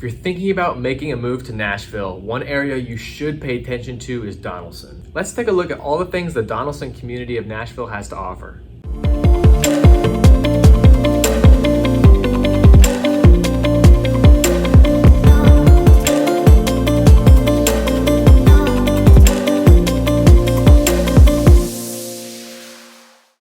If you're thinking about making a move to Nashville, one area you should pay attention to is Donelson. Let's take a look at all the things the Donelson community of Nashville has to offer.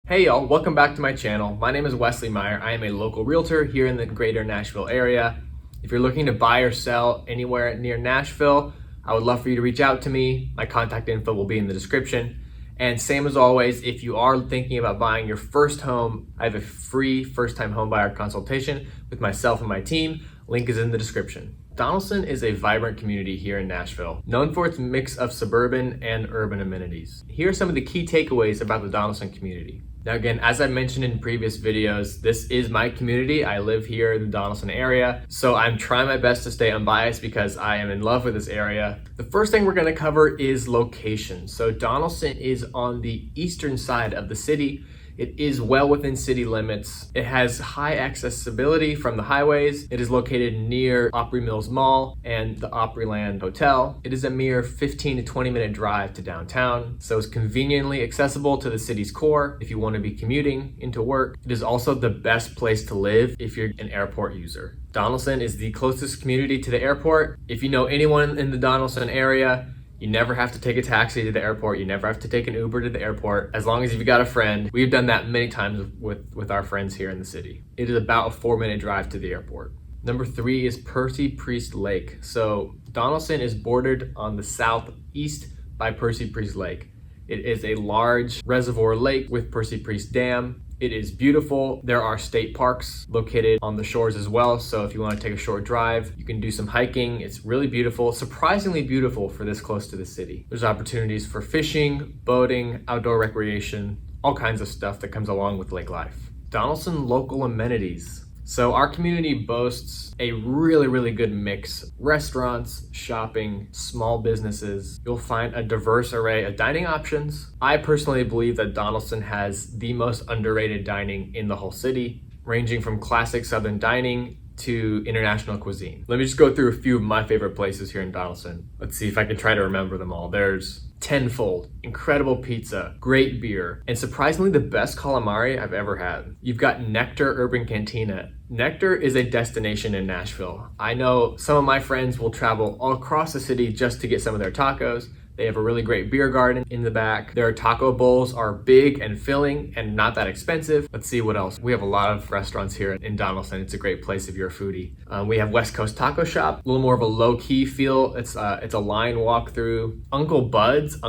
Hey y'all, welcome back to my channel. My name is Wesley Meyer. I am a local realtor here in the greater Nashville area. If you're looking to buy or sell anywhere near Nashville, I would love for you to reach out to me. My contact info will be in the description. And same as always, if you are thinking about buying your first home, I have a free first-time home buyer consultation with myself and my team. Link is in the description. Donelson is a vibrant community here in Nashville, known for its mix of suburban and urban amenities. Here are some of the key takeaways about the Donelson community. Now again, as I mentioned in previous videos, this is my community. I live here in the Donelson area, so I'm trying my best to stay unbiased because I am in love with this area. The first thing we're gonna cover is location. So Donelson is on the eastern side of the city. It is well within city limits. It has high accessibility from the highways. It is located near Opry Mills Mall and the Opryland Hotel. It is a mere 15 to 20 minute drive to downtown, so it's conveniently accessible to the city's core if you want to be commuting into work. It is also the best place to live if you're an airport user. Donelson is the closest community to the airport. If you know anyone in the Donelson area, you never have to take a taxi to the airport. You never have to take an Uber to the airport. As long as you've got a friend. We've done that many times with our friends here in the city. It is about a 4-minute drive to the airport. Number 3 is Percy Priest Lake. So Donelson is bordered on the southeast by Percy Priest Lake. It is a large reservoir lake with Percy Priest Dam. It is beautiful. There are state parks located on the shores as well. So if you want to take a short drive, you can do some hiking. It's really beautiful, surprisingly beautiful for this close to the city. There's opportunities for fishing, boating, outdoor recreation, all kinds of stuff that comes along with lake life. Donelson local amenities. So our community boasts a really good mix. Restaurants, shopping, small businesses. You'll find a diverse array of dining options. I personally believe that Donelson has the most underrated dining in the whole city, ranging from classic Southern dining to international cuisine. Let me just go through a few of my favorite places here in Donelson. Let's see if I can try to remember them all. There's Tenfold, incredible pizza, great beer, and surprisingly the best calamari I've ever had. You've got Nectar Urban Cantina. Nectar is a destination in Nashville. I know some of my friends will travel all across the city just to get some of their tacos. They have a really great beer garden in the back. Their taco bowls are big and filling and not that expensive. Let's see what else. We have a lot of restaurants here in Donelson. It's a great place if you're a foodie. We have West Coast Taco Shop, a little more of a low-key feel. It's a line walk through. Uncle Bud's,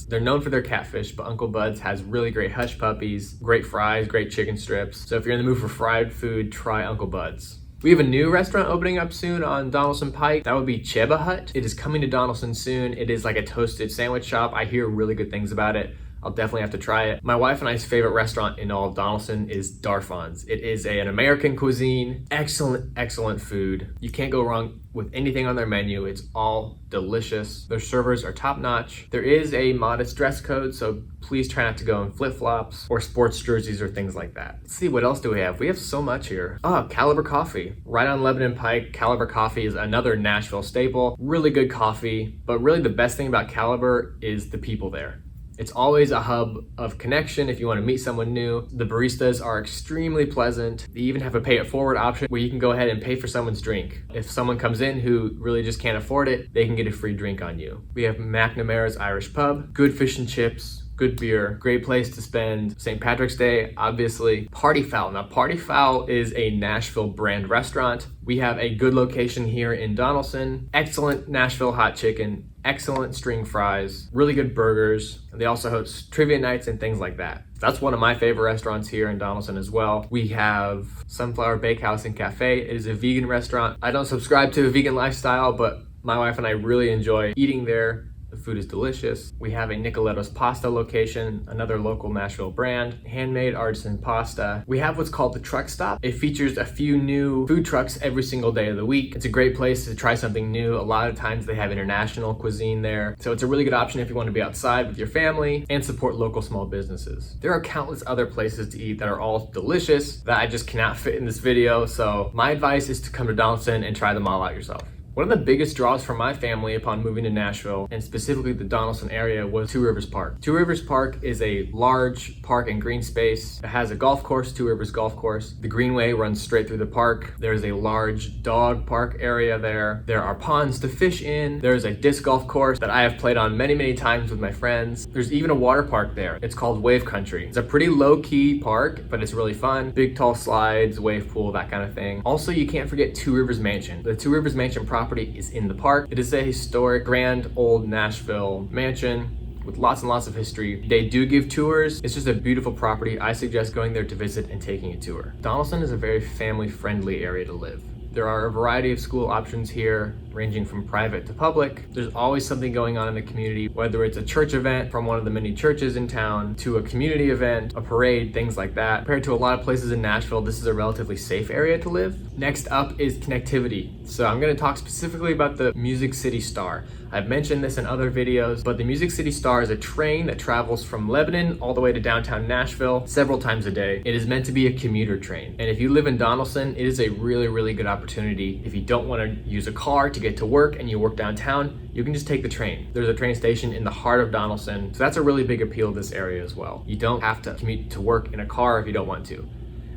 they're known for their catfish, but Uncle Bud's has really great hush puppies, great fries, great chicken strips. So if you're in the mood for fried food, try Uncle Bud's. We have a new restaurant opening up soon on Donelson Pike. That would be Cheba Hut. It is coming to Donelson soon. It is like a toasted sandwich shop. I hear really good things about it. I'll definitely have to try it. My wife and I's favorite restaurant in all of Donelson is Darfon's. It is an American cuisine, excellent food. You can't go wrong with anything on their menu. It's all delicious. Their servers are top notch. There is a modest dress code, so please try not to go in flip-flops or sports jerseys or things like that. Let's see, what else do we have? We have so much here. Caliber Coffee. Right on Lebanon Pike, Caliber Coffee is another Nashville staple. Really good coffee, but really the best thing about Caliber is the people there. It's always a hub of connection if you want to meet someone new. The baristas are extremely pleasant. They even have a pay it forward option where you can go ahead and pay for someone's drink. If someone comes in who really just can't afford it, they can get a free drink on you. We have McNamara's Irish Pub, good fish and chips, good beer, great place to spend St. Patrick's Day, obviously. Party Fowl. Now, Party Fowl is a Nashville brand restaurant. We have a good location here in Donelson. Excellent Nashville hot chicken, excellent string fries, really good burgers. And they also host trivia nights and things like that. That's one of my favorite restaurants here in Donelson as well. We have Sunflower Bakehouse and Cafe. It is a vegan restaurant. I don't subscribe to a vegan lifestyle, but my wife and I really enjoy eating there. The The food is delicious. We have a Nicoletto's Pasta location, another local Nashville brand, handmade artisan pasta. We have what's called the Truck Stop. It features a few new food trucks every single day of the week. It's a great place to try something new. A lot of times they have international cuisine there. So it's a really good option if you want to be outside with your family and support local small businesses. There are countless other places to eat that are all delicious that I just cannot fit in this video. So my advice is to come to Donelson and try them all out yourself. One of the biggest draws for my family upon moving to Nashville, and specifically the Donelson area, was Two Rivers Park. Two Rivers Park is a large park and green space. It has a golf course, Two Rivers Golf Course. The greenway runs straight through the park. There's a large dog park area there. There are ponds to fish in. There's a disc golf course that I have played on many, many times with my friends. There's even a water park there. It's called Wave Country. It's a pretty low-key park, but it's really fun. Big, tall slides, wave pool, that kind of thing. Also, you can't forget Two Rivers Mansion. The Two Rivers Mansion property is in the park. It is a historic, grand, old Nashville mansion with lots and lots of history. They do give tours. It's just a beautiful property. I suggest going there to visit and taking a tour. Donelson is a very family-friendly area to live. There are a variety of school options here, ranging from private to public. There's always something going on in the community, whether it's a church event from one of the many churches in town, to a community event, a parade, things like that. Compared to a lot of places in Nashville, this is a relatively safe area to live. Next up is connectivity. So I'm going to talk specifically about the Music City Star. I've mentioned this in other videos, but the Music City Star is a train that travels from Lebanon all the way to downtown Nashville several times a day. It is meant to be a commuter train. And if you live in Donelson, it is a really, really good opportunity. If you don't want to use a car to get to work and you work downtown, you can just take the train. There's a train station in the heart of Donelson, so that's a really big appeal of this area as well. You don't have to commute to work in a car if you don't want to.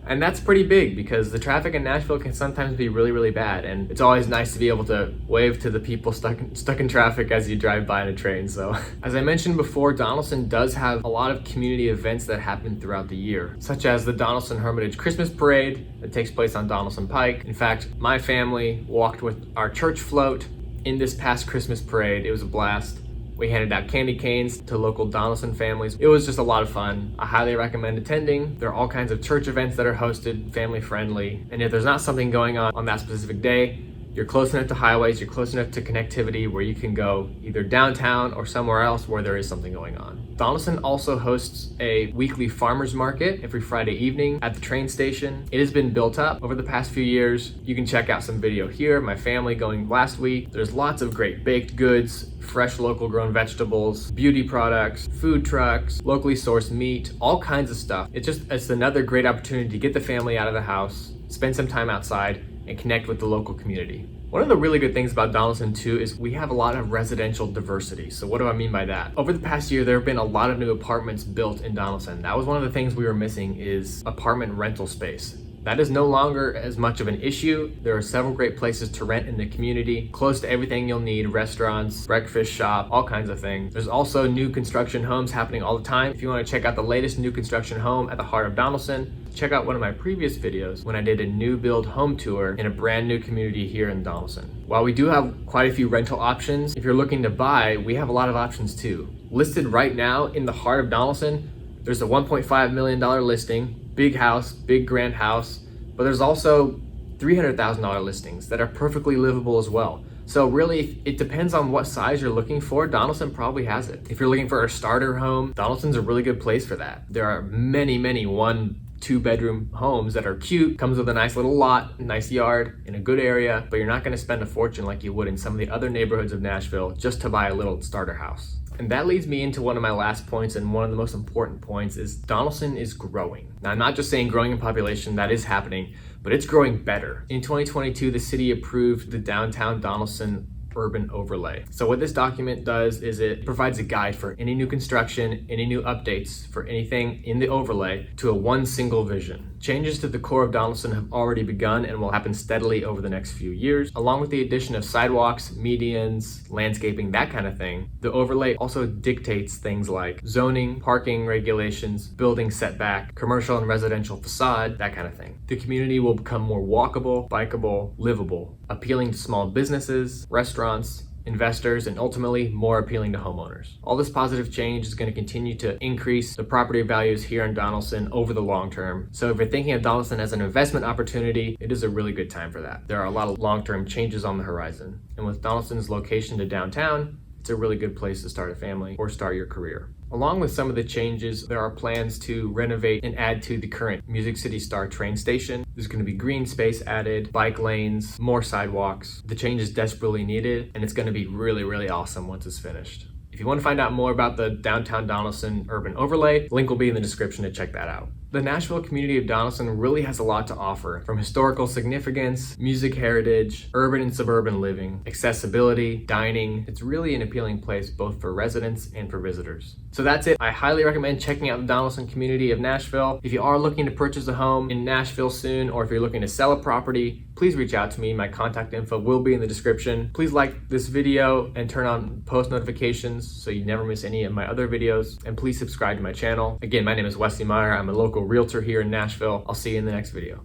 And that's pretty big because the traffic in Nashville can sometimes be really, really bad. And it's always nice to be able to wave to the people stuck in traffic as you drive by in a train. So as I mentioned before, Donelson does have a lot of community events that happen throughout the year, such as the Donelson Hermitage Christmas Parade that takes place on Donelson Pike. In fact, my family walked with our church float in this past Christmas parade. It was a blast. We handed out candy canes to local Donelson families. It was just a lot of fun. I highly recommend attending. There are all kinds of church events that are hosted, family friendly. And if there's not something going on that specific day, you're close enough to highways, you're close enough to connectivity where you can go either downtown or somewhere else where there is something going on. Donelson also hosts a weekly farmers market every Friday evening at the train station. It has been built up over the past few years. You can check out some video here, my family going last week. There's lots of great baked goods, fresh local grown vegetables, beauty products, food trucks, locally sourced meat, all kinds of stuff. It's another great opportunity to get the family out of the house, spend some time outside, and connect with the local community. One of the really good things about Donelson too is we have a lot of residential diversity. So what do I mean by that? Over the past year, there have been a lot of new apartments built in Donelson. That was one of the things we were missing, is apartment rental space. That is no longer as much of an issue. There are several great places to rent in the community, close to everything you'll need: restaurants, breakfast shop, all kinds of things. There's also new construction homes happening all the time. If you want to check out the latest new construction home at the heart of Donelson, check out one of my previous videos when I did a new build home tour in a brand new community here in Donelson. While we do have quite a few rental options, if you're looking to buy, we have a lot of options too. Listed right now in the heart of Donelson, there's a $1.5 million listing. Big house, big grand house, but there's also $300,000 listings that are perfectly livable as well. So really, it depends on what size you're looking for. Donelson probably has it. If you're looking for a starter home, Donelson's a really good place for that. There are many, many 1-2 bedroom homes that are cute, comes with a nice little lot, nice yard, in a good area, but you're not gonna spend a fortune like you would in some of the other neighborhoods of Nashville just to buy a little starter house. And that leads me into one of my last points, and one of the most important points is Donelson is growing. Now, I'm not just saying growing in population, that is happening, but it's growing better. In 2022, the city approved the downtown Donelson urban overlay. So what this document does is it provides a guide for any new construction, any new updates for anything in the overlay to a one single vision. Changes to the core of Donelson have already begun and will happen steadily over the next few years. Along with the addition of sidewalks, medians, landscaping, that kind of thing, the overlay also dictates things like zoning, parking regulations, building setback, commercial and residential facade, that kind of thing. The community will become more walkable, bikeable, livable, appealing to small businesses, restaurants, investors, and ultimately more appealing to homeowners. All this positive change is going to continue to increase the property values here in Donelson over the long term. So if you're thinking of Donelson as an investment opportunity, it is a really good time for that. There are a lot of long-term changes on the horizon. And with Donelson's location to downtown, it's a really good place to start a family or start your career. Along with some of the changes, there are plans to renovate and add to the current Music City Star train station. There's going to be green space added, bike lanes, more sidewalks. The change is desperately needed, and it's going to be really, really awesome once it's finished. If you want to find out more about the downtown Donelson urban overlay, link will be in the description to check that out. The Nashville community of Donelson really has a lot to offer, from historical significance, music heritage, urban and suburban living, accessibility, dining. It's really an appealing place both for residents and for visitors. So that's it. I highly recommend checking out the Donelson community of Nashville. If you are looking to purchase a home in Nashville soon, or if you're looking to sell a property, please reach out to me. My contact info will be in the description. Please like this video and turn on post notifications so you never miss any of my other videos. And please subscribe to my channel. Again, my name is Wesley Meyer. I'm a local realtor here in Nashville. I'll see you in the next video.